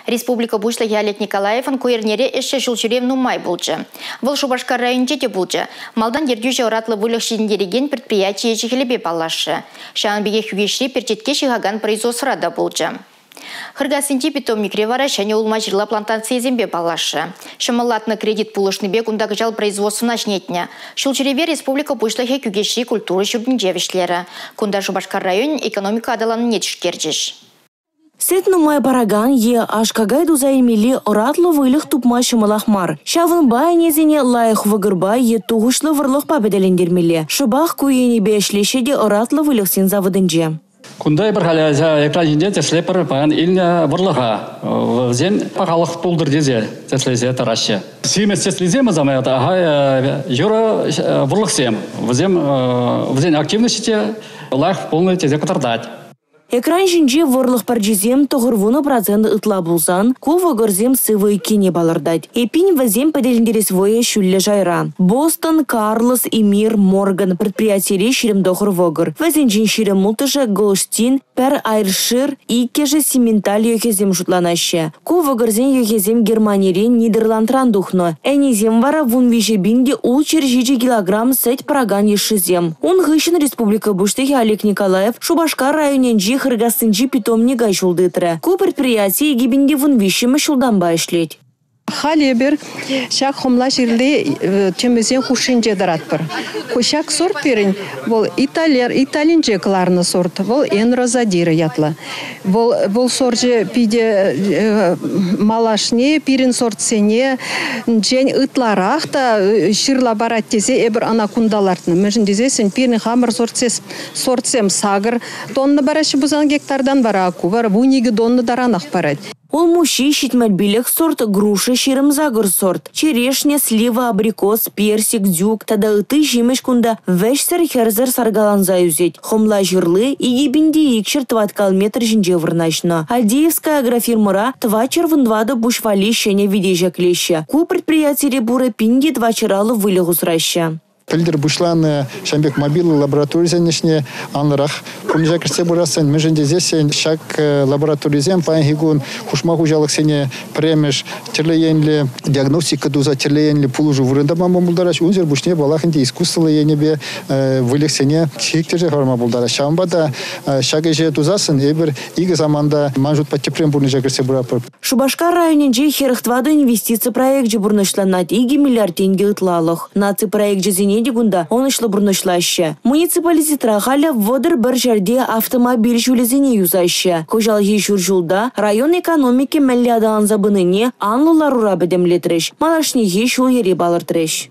Республика бушлығы Олег Николаевын көйернере іші жылжырем нумай болжы. Бұл Шубашкар районде де болжы. Малдан ердюжі ұратлы вылық шедіндереген предприятие жекелебе балашы. Шағын беге хүгеші перчетке шығаган производствода болжы. Хыргасынде питомникре вара және улма жырла плантация зембе балашы. Шымылатны кредит пулышны бек ундагы жал производствына жнетне. Шылчыреве республика бушлығы күгеші культуры жүрдін жевішлері. Кунда Шубашкар район экономика адаланы нетішкердіш. Сет нумай бараган е ашкагай дузаймели оратлы вылых тупма шымылахмар. Шавын бай незене лайық вғырбай е туғышлы вырлық пабедалендермелі. Шыбақ көйені бешлешеде оратлы вылых сен завыдынже. Кундай бір қаля экранжінде теслепір паған илне вырлыға. Зен пақалық пулдыр дезе теслезе тарашы. Симес теслезе мазамайда ага юра вырлық сем. Взен активностите лайық полный тезе катардать. Экран жинже ворлық паржизем тоғырвуны процент ытла булсан, кува горзем сывы кене балырдать. Эпин вазем поделіндерес воя шүллі жайра. Бостон, Карлос, Эмир, Морган предприятире ширим доғыр вогыр. Вазенжин ширим мултыжа Голштин, пер Айршир, икеже Сименталь йохезем жутланашы. Кува горзен йохезем Германире Нидерландран духно. Энезем вара вун вижебинде ул чержичи килограмм сеть параган ешизем. Он гыщен Республика Буштыхи Олег Николаев Шубашкар районенжи Хыргасынжи питомнига шулдытыры. Ку предприятие гибинде вун вишімі шулдан байшлеть. Халебер шак хомла жирле темезен хушинже даратпыр. Хушак сорт перин бол италинже кларны сорт, бол энрозадира ятла. Бол сорже пиде малашне пирин сорт сене жен ытларахта ширла барат тезе эбер анакундалартны. Межин дезесен пирин хамыр сортсем сагыр тонны барашы бузан гектардан бараку бар буниги донны даранах барат. Ол муши щитмальбилек сорт, груши ширым загыр сорт, черешня, слива, абрикос, персик, дюк, тада ыты жимеш кунда вешсер херзер саргаланза юзеть. Хомла жирлы и ебинди икшер тваткал метр жинже вырначно. Альдеевская агрофирмара твачер вынвада бушвали щене видежа клеща. Ку предприятие ребура пинги твачералы вылегу сраща. Пильдер бушланы шамбек мобильный лаборатория нешне анрах. Кунжа керсе бурасан меженде здесь шак лаборатория зем пангигун хушмаху жалых сене премеш терлеенли диагностика дуза терлеенли пулужу вурында маму булдараш унзер бушне балахынде искусстволы енебе вылек сене чектерже форма булдараш. Шамбада шагеже дузасын эбер иге заманда манжут паттепрем бурнежа керсе бурапыр. Шубашкар районенже херхтваду инвестиция проект же бурнышланат иге миллиард тенге ытлалых. Наци проект же зене дегунда он ишлы бурнышлаще. Муниципалитет рахаля водыр бір жерде автомобиль жулезене юзаще. Кожал ешур жулда район экономики мәллядан забыныне анлылар ура бедемлетреш. Малашне ешул ере балыртреш.